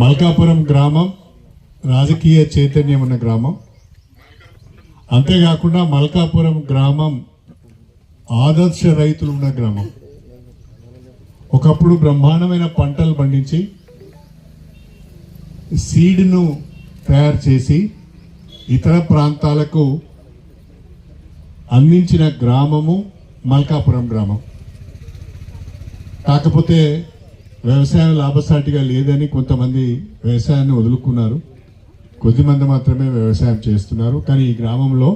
మల్కాపురం గ్రామం రాజకీయ చైతన్యం ఉన్న గ్రామం. అంతేకాకుండా మల్కాపురం గ్రామం ఆదర్శ రైతులు ఉన్న గ్రామం. ఒకప్పుడు బ్రహ్మాండమైన పంటలు పండించి సీడ్ను తయారు చేసి ఇతర ప్రాంతాలకు అందించిన గ్రామము మల్కాపురం గ్రామం. కాకపోతే వ్యవసాయం లాభసాటిగా లేదని కొంతమంది వ్యవసాయాన్ని వదులుకున్నారు, కొద్దిమంది మాత్రమే వ్యవసాయం చేస్తున్నారు. కానీ ఈ గ్రామంలో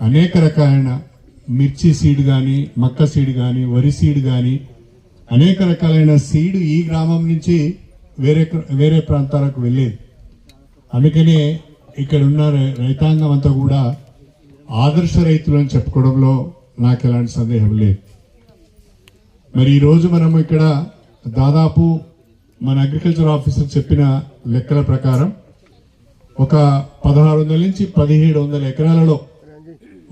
అనేక రకాలైన మిర్చి సీడ్ కానీ, మక్క సీడ్ కానీ, వరి సీడ్ కానీ అనేక రకాలైన సీడ్ ఈ గ్రామం నుంచి వేరే ప్రాంతాలకు వెళ్ళేది. అందుకనే ఇక్కడ ఉన్న రైతాంగం అంతా కూడా ఆదర్శ రైతులు అని చెప్పుకోవడంలో నాకు ఎలాంటి సందేహం లేదు. మరి ఈరోజు మనం ఇక్కడ దాదాపు మన అగ్రికల్చర్ ఆఫీసర్ చెప్పిన లెక్కల ప్రకారం ఒక 1600 నుంచి 1700 ఎకరాలలో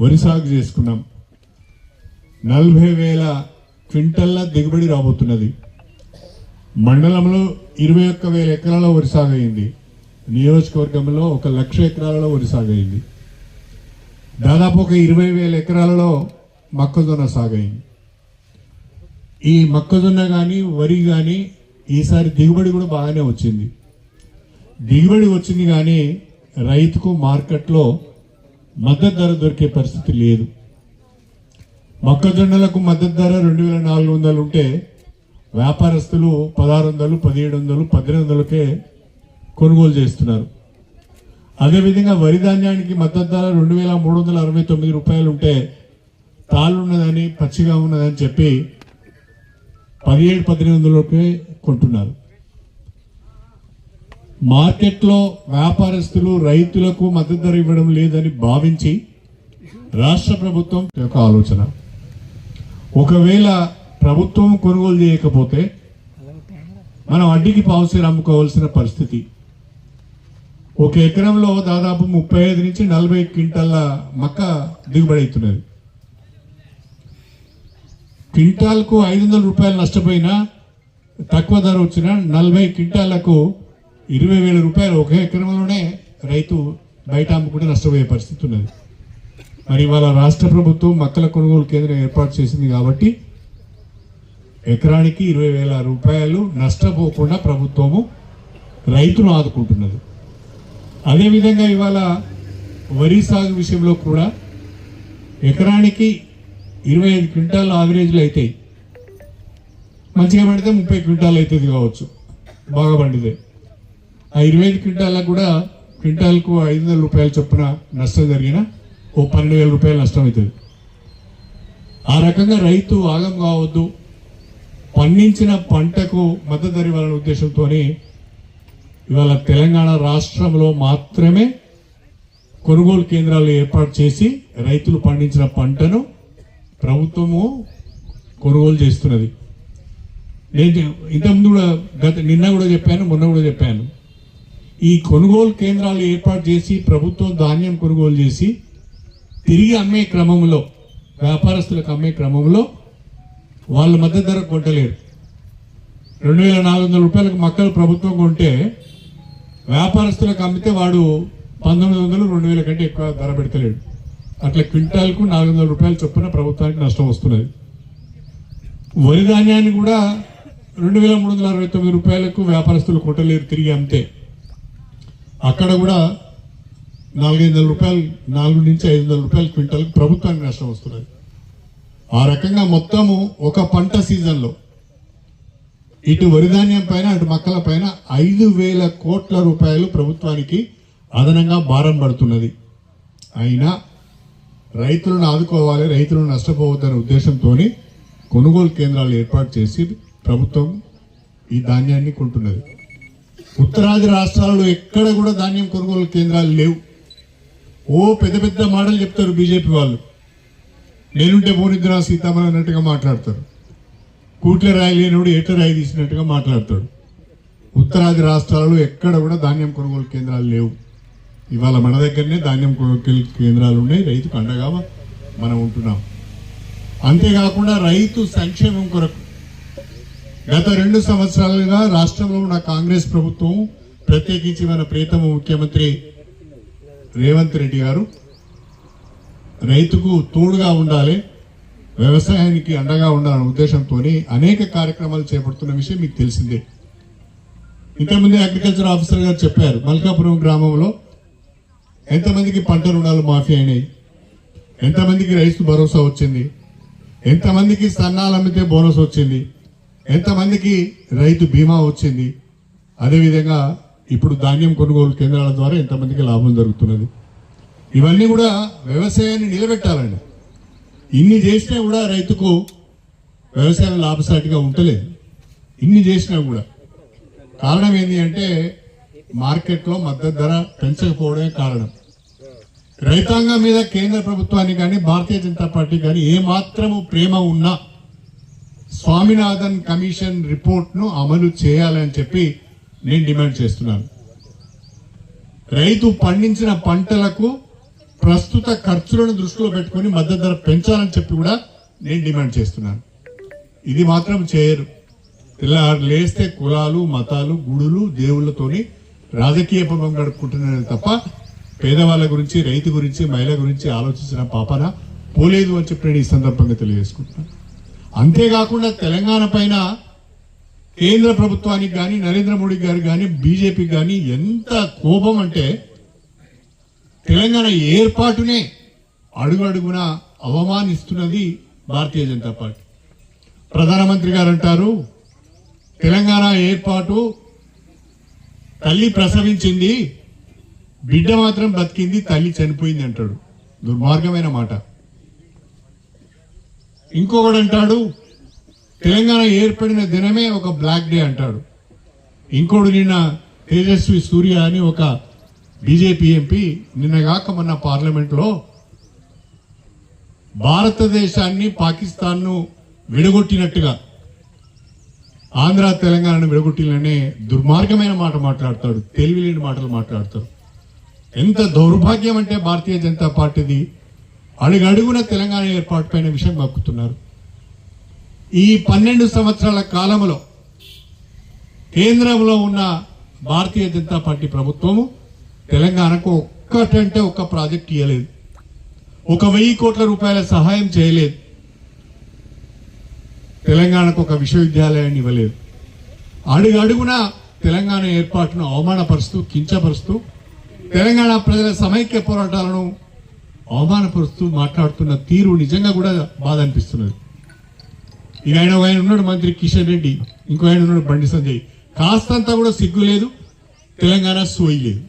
వరి సాగు చేసుకున్నాం. 40,000 క్వింటల్ల దిగుబడి రాబోతున్నది. మండలంలో 21,000 ఎకరాల వరి సాగు అయింది. నియోజకవర్గంలో 1,00,000 ఎకరాలలో వరి సాగు అయింది. దాదాపు ఒక 20,000 ఎకరాలలో మొక్కజొన్న సాగు అయింది. ఈ మొక్కజొన్న కానీ వరి కానీ ఈసారి దిగుబడి కూడా బాగానే వచ్చింది. దిగుబడి వచ్చింది కానీ రైతుకు మార్కెట్లో మద్దతు ధర దొరికే పరిస్థితి లేదు. మొక్కజొన్నలకు మద్దతు ధర 2,400 ఉంటే వ్యాపారస్తులు 1,600, 1,700, 1,800కే కొనుగోలు చేస్తున్నారు. అదేవిధంగా వరి ధాన్యానికి మద్దతు ధర 2,369 రూపాయలు ఉంటే తాళ్ళు ఉన్నదని, పచ్చిగా ఉన్నదని చెప్పి 17,000-18,000కే కొంటున్నారు. మార్కెట్లో వ్యాపారస్తులు రైతులకు మద్దతు ధర ఇవ్వడం లేదని భావించి రాష్ట్ర ప్రభుత్వం యొక్క ఆలోచన, ఒకవేళ ప్రభుత్వం కొనుగోలు చేయకపోతే మనం అడ్డికి పావుసేరు అమ్ముకోవాల్సిన పరిస్థితి. ఒక ఎకరంలో దాదాపు 35 నుంచి 40 క్వింటాల మక్క దిగుబడి అవుతున్నది. క్వింటాల్కు 500 రూపాయలు నష్టపోయినా, తక్కువ ధర వచ్చినా 40 క్వింటాలకు 20,000 రూపాయలు ఒక ఎకరంలోనే రైతు బయట అమ్ముకుంటే నష్టపోయే పరిస్థితి ఉన్నది. మరి ఇవాళ రాష్ట్ర ప్రభుత్వం మక్కల కొనుగోలు కేంద్రం ఏర్పాటు చేసింది కాబట్టి ఎకరానికి 20,000 రూపాయలు నష్టపోకుండా ప్రభుత్వము రైతును ఆదుకుంటున్నది. అదేవిధంగా ఇవాళ వరి సాగు విషయంలో కూడా ఎకరానికి 25 క్వింటాల్ యావరేజ్లు అవుతాయి. మంచిగా పడితే 30 క్వింటాల్ అవుతుంది కావచ్చు, బాగా పండితే. ఆ 25 క్వింటాలకు కూడా క్వింటాల్కు 500 రూపాయల చొప్పున నష్టం జరిగిన ఓ 12,000 రూపాయలు నష్టం అవుతుంది. ఆ రకంగా రైతు ఆగం కావద్దు, పండించిన పంటకు మద్దతు ధర ఇవ్వాలనే ఉద్దేశంతో ఇవాళ తెలంగాణ రాష్ట్రంలో మాత్రమే కొనుగోలు కేంద్రాలు ఏర్పాటు చేసి రైతులు పండించిన పంటను ప్రభుత్వము కొనుగోలు చేస్తున్నది. నేను ఇంతకుముందు కూడా నిన్న కూడా చెప్పాను, మొన్న కూడా చెప్పాను. ఈ కొనుగోలు కేంద్రాలు ఏర్పాటు చేసి ప్రభుత్వం ధాన్యం కొనుగోలు చేసి తిరిగి అమ్మే క్రమంలో, వ్యాపారస్తులకు అమ్మే క్రమంలో వాళ్ళ మద్దతు ధర కొట్టలేరు. 2,400 రూపాయలకు మక్కలు ప్రభుత్వం కొంటే వ్యాపారస్తులకు అమ్మితే వాడు 1,900, 2,000 కంటే ఎక్కువ ధర పెడతలేడు. అట్లా క్వింటాల్కు 400 రూపాయల చొప్పున ప్రభుత్వానికి నష్టం వస్తున్నది. వరి ధాన్యాన్ని కూడా 2,369 రూపాయలకు వ్యాపారస్తులు కొట్టలేరు తిరిగి అమ్మితే. అక్కడ కూడా 400 రూపాయలు, 4 నుంచి 500 రూపాయల క్వింటాల్కి ప్రభుత్వానికి నష్టం వస్తున్నది. ఆ రకంగా మొత్తము ఒక పంట సీజన్లో ఇటు వరి ధాన్యం పైన అటు మక్కల పైన 5,000 కోట్ల రూపాయలు ప్రభుత్వానికి అదనంగా భారం పడుతున్నది. అయినా రైతులను ఆదుకోవాలి, రైతులను నష్టపోవద్దనే ఉద్దేశంతో కొనుగోలు కేంద్రాలు ఏర్పాటు చేసి ప్రభుత్వం ఈ ధాన్యాన్ని కొంటున్నది. ఉత్తరాది రాష్ట్రాలలో ఎక్కడ కూడా ధాన్యం కొనుగోలు కేంద్రాలు లేవు. ఓ పెద్ద పెద్ద మాటలు చెప్తారు బీజేపీ వాళ్ళు. నేనుంటే పోనిద్దురా సీతారామన్ అన్నట్టుగా మాట్లాడతారు. కూట్ల రాయి లేనివాడు ఏట రాయి తీసినట్టుగా మాట్లాడతాడు. ఉత్తరాది రాష్ట్రాలలో ఎక్కడ కూడా ధాన్యం కొనుగోలు కేంద్రాలు లేవు. ఇవాళ మన దగ్గరనే ధాన్యం కొనుగోలు కేంద్రాలు ఉన్నాయి. రైతుకు అండగా మనం ఉంటున్నాం. అంతేకాకుండా రైతు సంక్షేమం కొరకు గత 2 సంవత్సరాలుగా రాష్ట్రంలో ఉన్న కాంగ్రెస్ ప్రభుత్వం, ప్రత్యేకించి మన ప్రియతమ ముఖ్యమంత్రి రేవంత్ రెడ్డి గారు రైతుకు తోడుగా ఉండాలి, వ్యవసాయానికి అండగా ఉండాలనే ఉద్దేశంతో అనేక కార్యక్రమాలు చేపడుతున్న విషయం మీకు తెలిసిందే. ఇంతకుముందే అగ్రికల్చర్ ఆఫీసర్ గారు చెప్పారు, మల్కాపురం గ్రామంలో ఎంతమందికి పంట రుణాలు మాఫీ అయినాయి, ఎంతమందికి రైతు భరోసా వచ్చింది, ఎంతమందికి సన్నాలు అమ్మితే బోనస్ వచ్చింది, ఎంతమందికి రైతు బీమా వచ్చింది, అదేవిధంగా ఇప్పుడు ధాన్యం కొనుగోలు కేంద్రాల ద్వారా ఎంతమందికి లాభం జరుగుతున్నది. ఇవన్నీ కూడా వ్యవసాయాన్ని నిలబెట్టాలండి. ఇన్ని చేసినా కూడా రైతుకు వ్యవసాయం లాభసాటిగా ఉంటలేదు. ఇన్ని చేసినా కూడా కారణం ఏంటి అంటే మార్కెట్లో మద్దతు ధర పెంచకపోవడమే కారణం. రైతాంగం మీద కేంద్ర ప్రభుత్వానికి కానీ భారతీయ జనతా పార్టీ కానీ ఏమాత్రము ప్రేమ ఉన్నా స్వామినాథన్ కమిషన్ రిపోర్ట్ను అమలు చేయాలని చెప్పి నేను డిమాండ్ చేస్తున్నాను. రైతు పండించిన పంటలకు ప్రస్తుత ఖర్చులను దృష్టిలో పెట్టుకుని మద్దతు ధర పెంచాలని చెప్పి కూడా నేను డిమాండ్ చేస్తున్నాను. ఇది మాత్రం చేయరు. ఇలా లేస్తే కులాలు, మతాలు, గుడులు, దేవుళ్ళతోని రాజకీయ పదం గడుపుకుంటున్నది తప్ప పేదవాళ్ళ గురించి, రైతు గురించి, మహిళ గురించి ఆలోచించిన పాపన పోలేదు అని చెప్పి నేను ఈ సందర్భంగా తెలియజేసుకుంటున్నాను. అంతేకాకుండా తెలంగాణ పైన కేంద్ర ప్రభుత్వానికి కానీ, నరేంద్ర మోడీ గారు కానీ, బీజేపీ కానీ ఎంత కోపం అంటే తెలంగాణ ఏర్పాటునే అడుగడుగున అవమానిస్తున్నది భారతీయ జనతా పార్టీ. ప్రధానమంత్రి గారు అంటారు, తెలంగాణ ఏర్పాటు తల్లి ప్రసవించింది, బిడ్డ మాత్రం బతికింది, తల్లి చనిపోయింది అంటాడు. దుర్మార్గమైన మాట. ఇంకొకడు అంటాడు, తెలంగాణ ఏర్పడిన దినమే ఒక బ్లాక్ డే అంటాడు. ఇంకోడు నిన్న తేజస్వి సూర్య అని ఒక బీజేపీ ఎంపీ నిన్నగాక మొన్న పార్లమెంట్లో భారతదేశాన్ని, పాకిస్తాన్ను విడగొట్టినట్టుగా ఆంధ్ర తెలంగాణను విడగొట్టిననే దుర్మార్గమైన మాట మాట్లాడతాడు. తెలివిలేని మాటలు మాట్లాడతాడు. ఎంత దౌర్భాగ్యం అంటే భారతీయ జనతా పార్టీది. అడుగడుగున తెలంగాణ ఏర్పాటు పైన విషయం కక్కుతున్నారు. ఈ 12 సంవత్సరాల కాలంలో కేంద్రంలో ఉన్న భారతీయ జనతా పార్టీ ప్రభుత్వము తెలంగాణకు ఒక్కటంటే ఒక్క ప్రాజెక్ట్ ఇవ్వలేదు. 1,000 కోట్ల రూపాయల సహాయం చేయలేదు. తెలంగాణకు ఒక విశ్వవిద్యాలయాన్ని ఇవ్వలేదు. అడుగడుగున తెలంగాణ ఏర్పాటును అవమానపరుస్తూ, కించపరుస్తూ, తెలంగాణ ప్రజల సమైక్య పోరాటాలను అవమానపరుస్తూ మాట్లాడుతున్న తీరు నిజంగా కూడా బాధ అనిపిస్తున్నది. ఇక ఆయన ఉన్నాడు మంత్రి కిషన్ రెడ్డి, ఇంకో ఆయన ఉన్నాడు బండి సంజయ్. కాస్తంతా కూడా సిగ్గు లేదు, తెలంగాణ సోయి లేదు.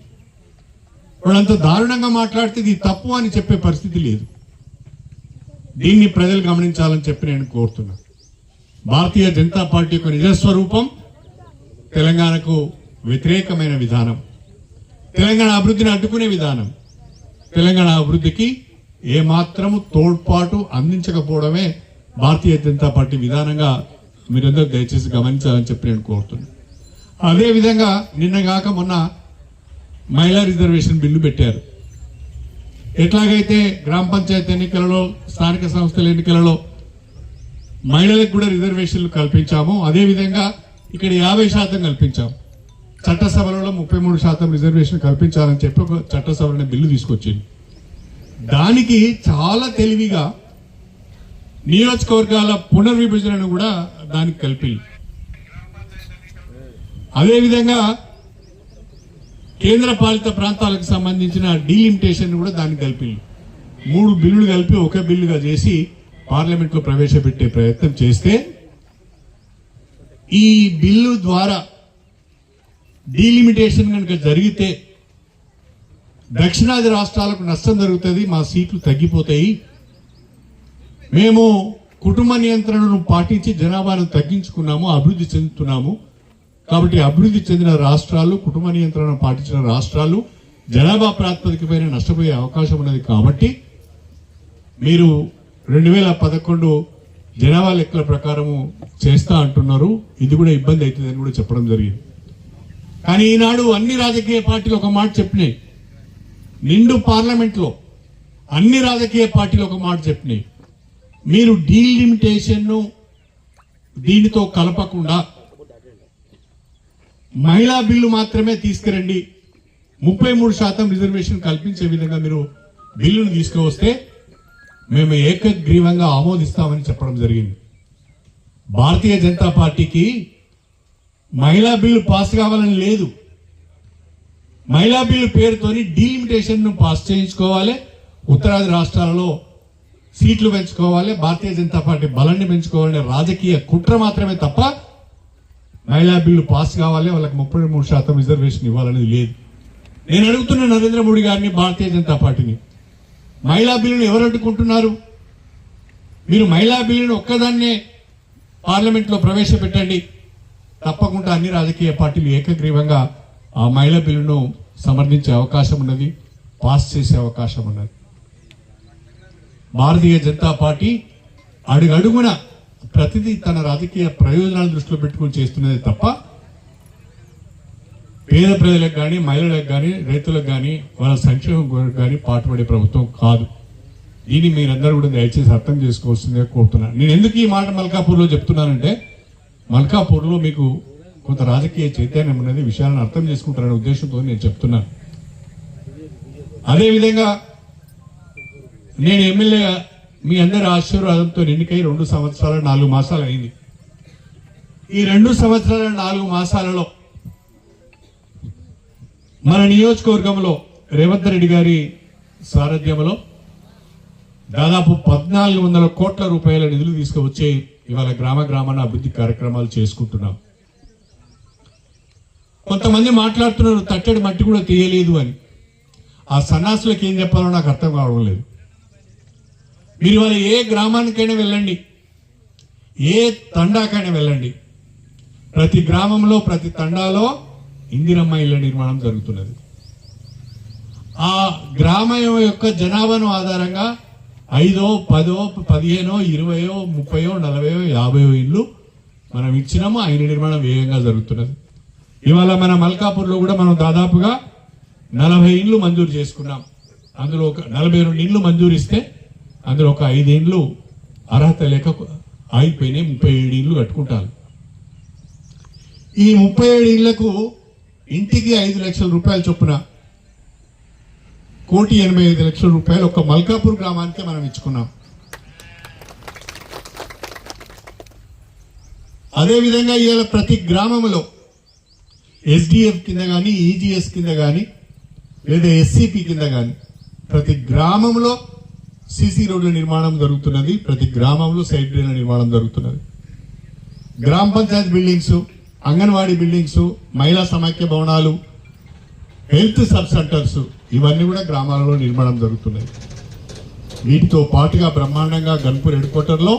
వాళ్ళంత దారుణంగా మాట్లాడితే ఇది తప్పు అని చెప్పే పరిస్థితి లేదు. దీన్ని ప్రజలు గమనించాలని చెప్పి నేను కోరుతున్నాను. భారతీయ జనతా పార్టీ యొక్క నిజస్వరూపం తెలంగాణకు వ్యతిరేకమైన విధానం, తెలంగాణ అభివృద్ధిని అడ్డుకునే విధానం, తెలంగాణ అభివృద్ధికి ఏమాత్రము తోడ్పాటు అందించకపోవడమే భారతీయ జనతా పార్టీ విధానంగా మీరందరూ దయచేసి గమనించాలని చెప్పి నేను కోరుతున్నాను. అదేవిధంగా నిన్నగాక మొన్న మహిళా రిజర్వేషన్ బిల్లు పెట్టారు. ఎట్లాగైతే గ్రామ పంచాయతీ ఎన్నికలలో, స్థానిక సంస్థల ఎన్నికలలో మహిళలకు కూడా రిజర్వేషన్లు కల్పించాము, అదేవిధంగా ఇక్కడ 50% కల్పించాము. చట్టసభలలో 33% రిజర్వేషన్ కల్పించాలని చెప్పి ఒక చట్టసభలో బిల్లు తీసుకొచ్చింది. దానికి చాలా తెలివిగా నియోజకవర్గాల పునర్విభజనను కూడా దానికి కలిపి, అదేవిధంగా కేంద్ర పాలిత ప్రాంతాలకు సంబంధించిన డీలిమిటేషన్ కూడా దానికి కలిపి 3 బిల్లులు కలిపి ఒక బిల్లుగా చేసి పార్లమెంట్లో ప్రవేశపెట్టే ప్రయత్నం చేస్తే, ఈ బిల్లు ద్వారా డీలిమిటేషన్ కనుక జరిగితే దక్షిణాది రాష్ట్రాలకు నష్టం జరుగుతుంది, మా సీట్లు తగ్గిపోతాయి, మేము కుటుంబ నియంత్రణను పాటించి జనాభాను తగ్గించుకున్నాము, అభివృద్ధి చెందుతున్నాము. కాబట్టి అభివృద్ధి చెందిన రాష్ట్రాలు, కుటుంబ నియంత్రణ పాటించిన రాష్ట్రాలు జనాభా ప్రాతిపదికపైన నష్టపోయే అవకాశం ఉన్నది. కాబట్టి మీరు 2011 జనాభా లెక్కల ప్రకారము చేస్తా అంటున్నారు. ఇది కూడా ఇబ్బంది అవుతుందని కూడా చెప్పడం జరిగింది. కానీ ఈనాడు అన్ని రాజకీయ పార్టీలు ఒక మాట చెప్పినాయి. నిండు పార్లమెంట్లో అన్ని రాజకీయ పార్టీలు ఒక మాట చెప్పినాయి. మీరు డీలిమిటేషన్ దీనితో కలపకుండా మహిళా బిల్లు మాత్రమే తీసుకురండి, 33% రిజర్వేషన్ కల్పించే విధంగా మీరు బిల్లును తీసుకువస్తే మేము ఏకగ్రీవంగా ఆమోదిస్తామని చెప్పడం జరిగింది. భారతీయ జనతా పార్టీకి మహిళా బిల్లు పాస్ కావాలని లేదు. మహిళా బిల్లు పేరుతోని డీలిమిటేషన్ ను పాస్ చేయించుకోవాలి, ఉత్తరాది రాష్ట్రాలలో సీట్లు పెంచుకోవాలి, భారతీయ జనతా పార్టీ బలాన్ని పెంచుకోవాలనే రాజకీయ కుట్ర మాత్రమే తప్ప మహిళా బిల్లు పాస్ కావాలి, వాళ్ళకి 33% రిజర్వేషన్ ఇవ్వాలనేది లేదు. నేను అడుగుతున్న నరేంద్ర మోడీ గారిని, భారతీయ జనతా పార్టీని, మహిళా బిల్లును ఎవరు అడ్డుకుంటున్నారు? మీరు మహిళా బిల్లును ఒక్కదాన్నే పార్లమెంట్లో ప్రవేశపెట్టండి, తప్పకుండా అన్ని రాజకీయ పార్టీలు ఏకగ్రీవంగా ఆ మహిళా బిల్లును సమర్థించే అవకాశం ఉన్నది, పాస్ చేసే అవకాశం ఉన్నది. భారతీయ జనతా పార్టీ అడుగడుగున ప్రతిదీ తన రాజకీయ ప్రయోజనాలు దృష్టిలో పెట్టుకుని చేస్తున్నదే తప్ప పేద ప్రజలకు కానీ, మహిళలకు కానీ, రైతులకు కానీ, వాళ్ళ సంక్షేమం కానీ పాటుపడే ప్రభుత్వం కాదు. దీన్ని మీరందరూ కూడా దయచేసి అర్థం చేసుకోవాల్సిందిగా కోరుతున్నాను. నేను ఎందుకు ఈ మాట మల్కాపూర్లో చెప్తున్నానంటే, మల్కాపూర్లో మీకు కొంత రాజకీయ చైతన్యం ఉన్నది, విషయాలను అర్థం చేసుకుంటారనే ఉద్దేశంతో నేను చెప్తున్నాను. అదేవిధంగా నేను ఎమ్మెల్యేగా మీ అందరి ఆశీర్వాదంతో ఎన్నికై 2 సంవత్సరాలు 4 మాసాలు అయింది. ఈ 2 సంవత్సరాల 4 మాసాలలో మన నియోజకవర్గంలో రేవంత్ రెడ్డి గారి సారథ్యంలో దాదాపు 1400 కోట్ల రూపాయల నిధులు తీసుకువచ్చి ఇవాళ గ్రామ గ్రామాన అభివృద్ధి కార్యక్రమాలు చేసుకుంటున్నాం. కొంతమంది మాట్లాడుతున్నారు తట్టడి మట్టి కూడా తీయలేదు అని. ఆ సన్నాసులకు ఏం చెప్పాలో నాకు అర్థం కావడం లేదు. మీరు ఇవాళ ఏ గ్రామానికైనా వెళ్ళండి, ఏ తండాకైనా వెళ్ళండి, ప్రతి గ్రామంలో, ప్రతి తండాలో ఇందిరమ్మ ఇళ్ల నిర్మాణం జరుగుతున్నది. ఆ గ్రామం యొక్క జనాభాను ఆధారంగా 5, 10, 15, 20, 30, 40, 50 ఇళ్ళు మనం ఇచ్చినాము. ఆ ఇళ్ల నిర్మాణం వేగంగా జరుగుతున్నది. ఇవాళ మన మల్కాపూర్లో కూడా మనం దాదాపుగా 40 ఇండ్లు మంజూరు చేసుకున్నాం. అందులో ఒక 42 ఇండ్లు మంజూరు ఇస్తే అందులో ఒక 5 ఇండ్లు అర్హత లేక ఆగిపోయినాయి. 37 ఇండ్లు కట్టుకుంటారు. ఈ 37 ఇళ్లకు ఇంటికి 5 లక్షల రూపాయల చొప్పున 1,85,00,000 రూపాయలు ఒక మల్కాపూర్ గ్రామానికి మనం ఇచ్చుకున్నాం. అదేవిధంగా ఇవాళ ప్రతి గ్రామంలో ఎస్డిఎఫ్ కింద కానీ, ఈజీఎస్ కింద కానీ, లేదా ఎస్సిపి కింద కానీ ప్రతి గ్రామంలో సిసి రోడ్ల నిర్మాణం జరుగుతున్నది. ప్రతి గ్రామంలో సైడ్ డ్రైన్ల నిర్మాణం జరుగుతున్నది. గ్రామ పంచాయతీ బిల్డింగ్స్, అంగన్వాడీ బిల్డింగ్స్, మహిళా సమాఖ్య భవనాలు, హెల్త్ సబ్ సెంటర్స్ ఇవన్నీ కూడా గ్రామాలలో నిర్మాణం జరుగుతున్నాయి. వీటితో పాటుగా బ్రహ్మాండంగా గన్పూర్ హెడ్ క్వార్టర్లో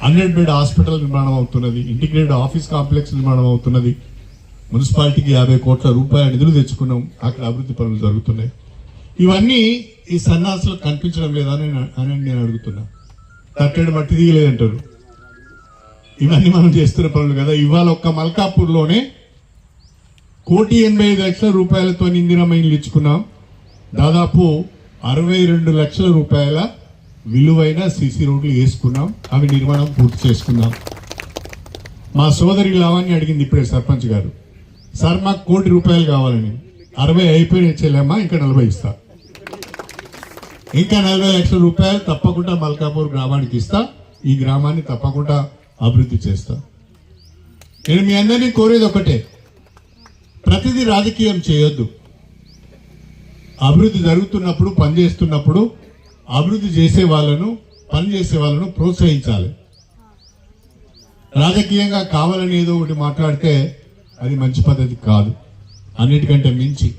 100 బెడ్ హాస్పిటల్ నిర్మాణం అవుతున్నది. ఇంటిగ్రేటెడ్ ఆఫీస్ కాంప్లెక్స్ నిర్మాణం అవుతున్నది. మున్సిపాలిటీకి 50 కోట్ల రూపాయల నిధులు తెచ్చుకున్నాం. అక్కడ అభివృద్ధి పనులు జరుగుతున్నాయి. ఇవన్నీ ఈ సన్నాసులకు కనిపించడం లేదా అని నేను అడుగుతున్నా. తట్టడి మట్టి దిగలేదంటారు. ఇవన్నీ మనం చేస్తున్న పనులు కదా. ఇవాళ ఒక్క మల్కాపూర్లోనే 1,85,00,000 రూపాయలతో ఇందిరమ్మ ఇల్లు ఇచ్చుకున్నాం. దాదాపు 62 లక్షల రూపాయల విలువైన సిసి రోడ్లు వేసుకున్నాం. అవి నిర్మాణం పూర్తి చేసుకున్నాం. మా సోదరి లావాన్ని అడిగింది ఇప్పుడే సర్పంచ్ గారు, సార్ మాకు 1 కోటి రూపాయలు కావాలని. 60 అయిపోయిన చెల్లెమ్మా, ఇంకా 40 ఇస్తా. ఇంకా 40 లక్షల రూపాయలు తప్పకుండా మల్కాపూర్ గ్రామానికి ఇస్తా. ఈ గ్రామాన్ని తప్పకుండా అభివృద్ధి చేస్తా. నేను మీ అందరినీ కోరేది ఒకటే, ప్రతిదీ రాజకీయం చేయొద్దు. అభివృద్ధి జరుగుతున్నప్పుడు, పనిచేస్తున్నప్పుడు అభివృద్ధి చేసే వాళ్ళను, పనిచేసే వాళ్ళను ప్రోత్సహించాలి. రాజకీయంగా కావాలని ఏదో ఒకటి మాట్లాడితే అది మంచి పద్ధతి కాదు. అన్నిటికంటే మించి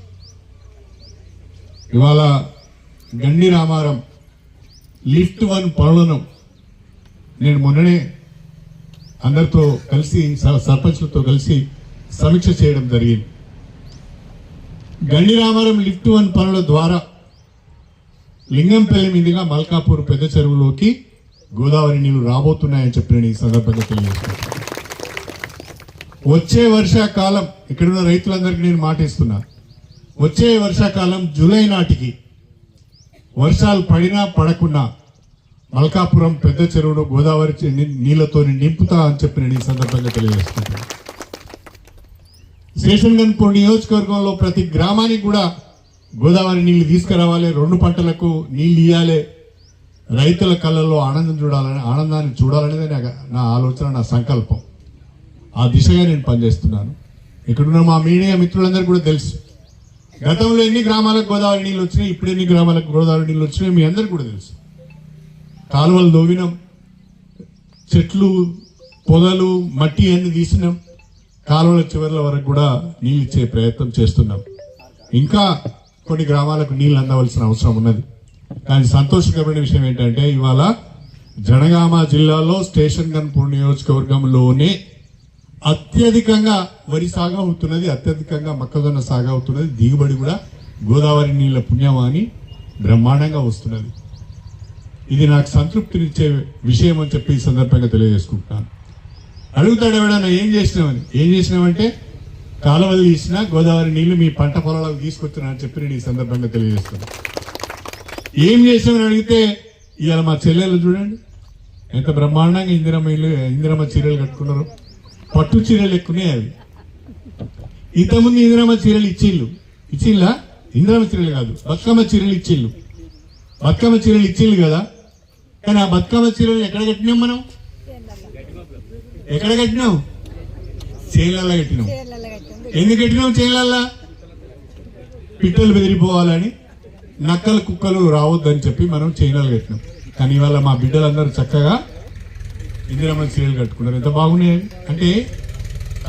ఇవాళ గండి రామారం లిఫ్ట్ 1 పనులను నేను మొన్ననే అందరితో కలిసి సర్పంచ్లతో కలిసి సమీక్ష చేయడం జరిగింది. గండి రామారం లిఫ్ట్ 1 పనుల ద్వారా లింగంపల్లి మీదుగా మల్కాపూర్ పెద్ద చెరువులోకి గోదావరి నీళ్లు రాబోతున్నాయని చెప్పిన ఈ సందర్భంగా తెలియజేస్తున్నాను. వచ్చే వర్షాకాలం ఇక్కడున్న రైతులందరికీ నేను మాట ఇస్తున్నా, వచ్చే వర్షాకాలం జూలై నాటికి వర్షాలు పడినా పడకున్నా మల్కాపురం పెద్ద చెరువును గోదావరి నీళ్లతో నింపుతా అని చెప్పి నేను ఈ సందర్భంగా తెలియజేస్తున్నాను. శేషన్గన్పూర్ నియోజకవర్గంలో ప్రతి గ్రామానికి కూడా గోదావరి నీళ్లు తీసుకురావాలి, 2 పంటలకు నీళ్లు ఇవ్వాలి, రైతుల కళ్ళల్లో ఆనందాన్ని చూడాలనేది నా ఆలోచన, నా సంకల్పం. ఆ దిశగా నేను పనిచేస్తున్నాను. ఇక్కడున్న మా మీడియా మిత్రులందరూ కూడా తెలుసు, గతంలో ఎన్ని గ్రామాలకు గోదావరి నీళ్ళు వచ్చినాయి, ఇప్పుడు ఎన్ని గ్రామాలకు గోదావరి నీళ్ళు వచ్చినాయి మీ అందరికీ కూడా తెలుసు. కాలువలు దోవినాం, చెట్లు పొదలు మట్టి అన్ని తీసినాం, కాలువల చివర్ల వరకు కూడా నీళ్ళు ఇచ్చే ప్రయత్నం చేస్తున్నాం. ఇంకా కొన్ని గ్రామాలకు నీళ్ళు అందవలసిన అవసరం ఉన్నది. కానీ సంతోషకరమైన విషయం ఏంటంటే ఇవాళ జనగామ జిల్లాలో స్టేషన్ గన్పూర్ నియోజకవర్గంలోనే అత్యధికంగా వరి సాగు అవుతున్నది, అత్యధికంగా మొక్కజొన్న సాగు అవుతున్నది. దిగుబడి కూడా గోదావరి నీళ్ల పుణ్యమాని బ్రహ్మాండంగా వస్తున్నది. ఇది నాకు సంతృప్తినిచ్చే విషయం అని చెప్పి ఈ సందర్భంగా తెలియజేసుకుంటున్నాను. అడుగుతాడు ఎవడన్నా ఏం చేసినామంటే కాలువలు తీసినా గోదావరి నీళ్లు మీ పంట పొలాలకు తీసుకొచ్చినా అని చెప్పి నేను ఈ సందర్భంగా తెలియజేస్తున్నాను. ఏం చేసామని అడిగితే ఇవాళ మా చెల్లెలు చూడండి ఎంత బ్రహ్మాండంగా ఇందిరమ్మ చీరలు కట్టుకున్నారు, పట్టు చీరలు ఎక్కున్నాయి. అవి ఇంతకుముందు ఇందిరమ్మ చీరలు ఇచ్చిల్లా ఇందిరమ్మ చీరలు కాదు, బతుకమ్మ చీరలు ఇచ్చిళ్ళు. బతుకమ్మ చీరలు ఇచ్చిళ్ళు కదా, కానీ ఆ బతుకమ్మ చీరలు ఎక్కడ కట్టినాం మనం? ఎక్కడ కట్టినాం? చేనులల్లా కట్టినాం. ఎందుకు కట్టినాం చేనులల్లా? పిట్టలు బెదిరిపోవాలని, నక్కలు కుక్కలు రావద్దని చెప్పి మనం చేనులు కట్టినాం. కానీ ఇవాళ మా బిడ్డలందరూ చక్కగా ఇందిరమ్మ చీరలు కట్టుకున్నారు. ఎంత బాగున్నాయి అంటే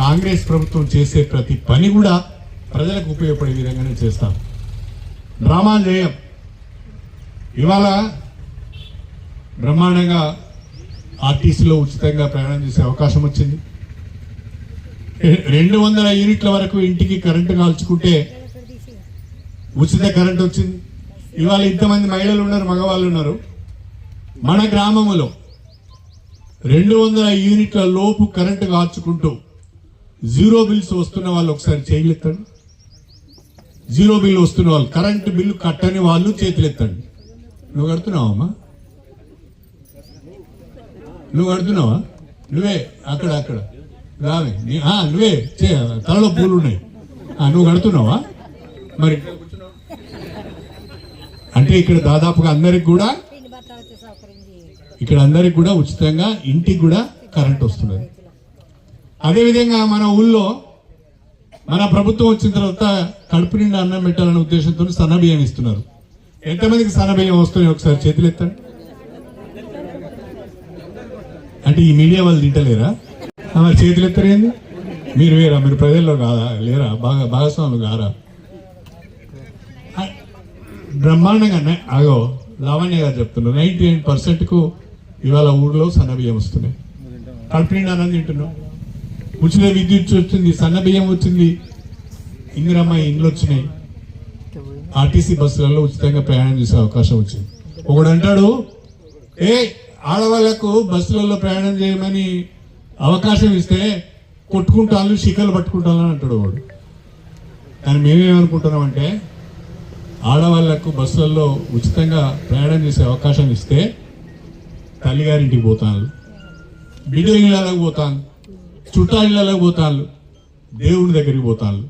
కాంగ్రెస్ ప్రభుత్వం చేసే ప్రతి పని కూడా ప్రజలకు ఉపయోగపడే విధంగానే చేస్తాం. డ్రామాలు చేయం. ఇవాళ బ్రహ్మాండంగా ఆర్టీసీలో ఉచితంగా ప్రయాణం చేసే అవకాశం వచ్చింది. 200 యూనిట్ల వరకు ఇంటికి కరెంటు కాల్చుకుంటే ఉచిత కరెంటు వచ్చింది. ఇవాళ ఇంతమంది మహిళలు ఉన్నారు, మగవాళ్ళు ఉన్నారు. మన గ్రామంలో 200 యూనిట్ల లోపు కరెంటు కాల్చుకుంటూ జీరో బిల్స్ వస్తున్న వాళ్ళు ఒకసారి చేయలేతండి. జీరో బిల్లు వస్తున్న వాళ్ళు, కరెంటు బిల్లు కట్టని వాళ్ళు చేతులెత్తండి. నువ్వు కడుతున్నావమ్మా? నువ్వు కడుతున్నావా? నువ్వే అక్కడ రావే, నువ్వే తలలో పూలు ఉన్నాయి, నువ్వు కడుతున్నావా? మరి అంటే ఇక్కడ దాదాపుగా అందరికి కూడా ఉచితంగా ఇంటికి కూడా కరెంట్ వస్తున్నది. అదేవిధంగా మన ఊళ్ళో మన ప్రభుత్వం వచ్చిన తర్వాత కడుపు నిండా అన్నం పెట్టాలనే ఉద్దేశంతో సన్నబియ్యం ఇస్తున్నారు. ఎంతమందికి సన్నబియ్యం వస్తున్నాయి ఒకసారి చేతులు ఎత్తండి. అంటే ఈ మీడియా వాళ్ళు తింటలేరా? మరి చేతులు ఎత్తరేంది? మీరు వేరా? మీరు ప్రజల్లో కాదా? లేరా? భాగస్వాములు కారా? బ్రహ్మాండంగా అగో లావణ్య గారు చెప్తున్నారు 98% ఇవాళ ఊళ్ళో సన్నబియ్యం వస్తున్నాయి. కడుపు నిండా అన్నం తింటున్నాం. ఉచిత విద్యుత్ వచ్చింది, సన్నబియ్యం వచ్చింది, ఇందిరమ్మ ఇండ్లు వచ్చినాయి, ఆర్టీసీ బస్సులలో ఉచితంగా ప్రయాణం చేసే అవకాశం వచ్చింది. ఒకడు అంటాడు ఆడవాళ్లకు బస్సులలో ప్రయాణం చేయమని అవకాశం ఇస్తే కొట్టుకుంటాను, శిఖలు పట్టుకుంటాను అని అంటాడు వాడు. కానీ మేమేమనుకుంటున్నామంటే ఆడవాళ్లకు బస్సులలో ఉచితంగా ప్రయాణం చేసే అవకాశం ఇస్తే తల్లిగారింటికి పోతాను, బిడ్డ ఇళ్ళకి పోతాను, చుట్టాల ఇళ్ళకి పోతాను, దేవుడి దగ్గరికి పోతాను,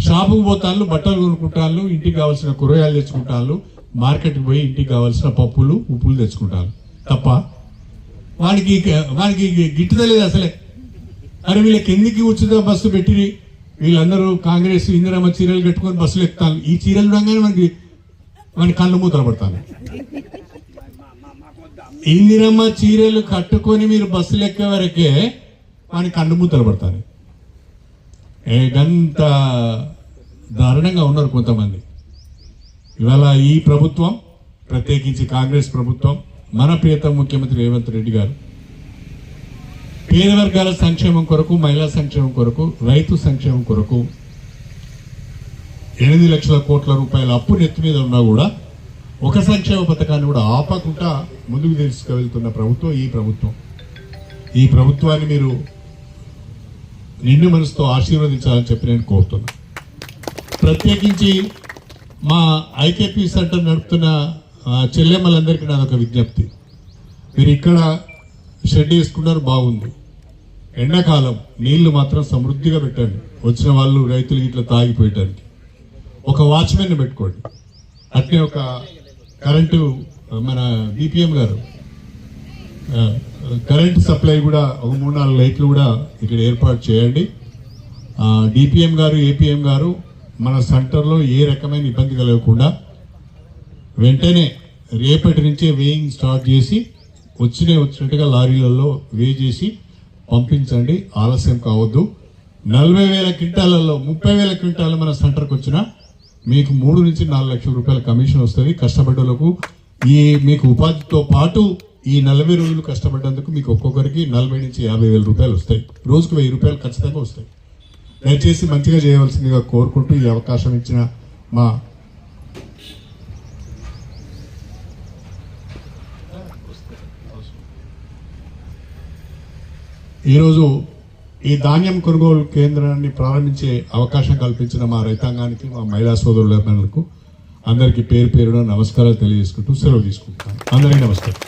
షాపుకు పోతాను, బట్టలు కొనుక్కుంటాను, ఇంటికి కావాల్సిన కూరగాయలు తెచ్చుకుంటాను, మార్కెట్కి పోయి ఇంటికి కావాల్సిన పప్పులు ఉప్పులు తెచ్చుకుంటాను. తప్ప వానికి గిట్టుదలేదు అసలే. అరే వీళ్ళకి ఎందుకు ఉచిత బస్సు పెట్టి వీళ్ళందరూ కాంగ్రెస్ ఇందిరమ్మ చీరలు కట్టుకొని బస్సులు ఎక్కుతాను. ఈ చీరలు చూడగానే మనకి కళ్ళు మూతలు పడతాను. ఇందిరమ్మ చీరలు కట్టుకొని మీరు బస్సులు ఎక్కే వరకే మనకి కళ్ళు మూతలు పడతాను. గంత దారుణంగా ఉన్నారు కొంతమంది. ఇవాళ ఈ ప్రభుత్వం, ప్రత్యేకించి కాంగ్రెస్ ప్రభుత్వం మన ప్రియతమ ముఖ్యమంత్రి రేవంత్ రెడ్డి గారు పేద వర్గాల సంక్షేమం కొరకు, మహిళా సంక్షేమం కొరకు, రైతు సంక్షేమం కొరకు 8 లక్షల కోట్ల రూపాయల అప్పు నెత్తి మీద ఉన్నా కూడా ఒక సంక్షేమ పథకాన్ని కూడా ఆపకుండా ముందుకు తీసుకువెళ్తున్న ప్రభుత్వం ఈ ప్రభుత్వం. ఈ ప్రభుత్వాన్ని మీరు నిండు మనసుతో ఆశీర్వదించాలని చెప్పి నేను కోరుతున్నా. ప్రత్యేకించి మా ఐకేపీ సెంటర్ నడుపుతున్న చెల్లెమ్మలందరికీ నాదొక విజ్ఞప్తి. మీరు ఇక్కడ షెడ్ వేసుకున్నారు, బాగుంది. ఎండాకాలం నీళ్లు మాత్రం సమృద్ధిగా పెట్టండి. వచ్చిన వాళ్ళు రైతులు ఇట్లా తాగిపోయటానికి ఒక వాచ్మెన్ పెట్టుకోండి. అట్లే ఒక కరెంటు మన డిపిఎం గారు కరెంటు సప్లై కూడా ఒక 3-4 లైట్లు కూడా ఇక్కడ ఏర్పాటు చేయండి. డిపిఎం గారు, ఏపీఎం గారు మన సెంటర్లో ఏ రకమైన ఇబ్బంది కలగకుండా వెంటనే రేపటి నుంచే వేయింగ్ స్టార్ట్ చేసి వచ్చినట్టుగా లారీలలో వే చేసి పంపించండి. ఆలస్యం కావద్దు. 40,000 క్వింటాలలో 30,000 క్వింటాలు మన సెంటర్కి వచ్చినా మీకు 3 నుంచి 4 లక్షల రూపాయల కమిషన్ వస్తుంది. కష్టపడ్డలకు ఈ మీకు ఉపాధితో పాటు ఈ 40 రోజులు కష్టపడ్డందుకు మీకు ఒక్కొక్కరికి 40 నుంచి 50,000 రూపాయలు వస్తాయి. రోజుకు 1000 రూపాయలు ఖచ్చితంగా వస్తాయి. దయచేసి మంచిగా చేయవలసిందిగా కోరుకుంటూ ఈ అవకాశం ఇచ్చిన మా ఈరోజు ఈ ధాన్యం కొనుగోలు కేంద్రాన్ని ప్రారంభించే అవకాశం కల్పించిన మా రైతాంగానికి, మా మహిళా సోదరులకు అందరికీ పేరు పేరున నమస్కారాలు తెలియజేసుకుంటూ సెలవు తీసుకుంటాను. అందరికీ నమస్కారం.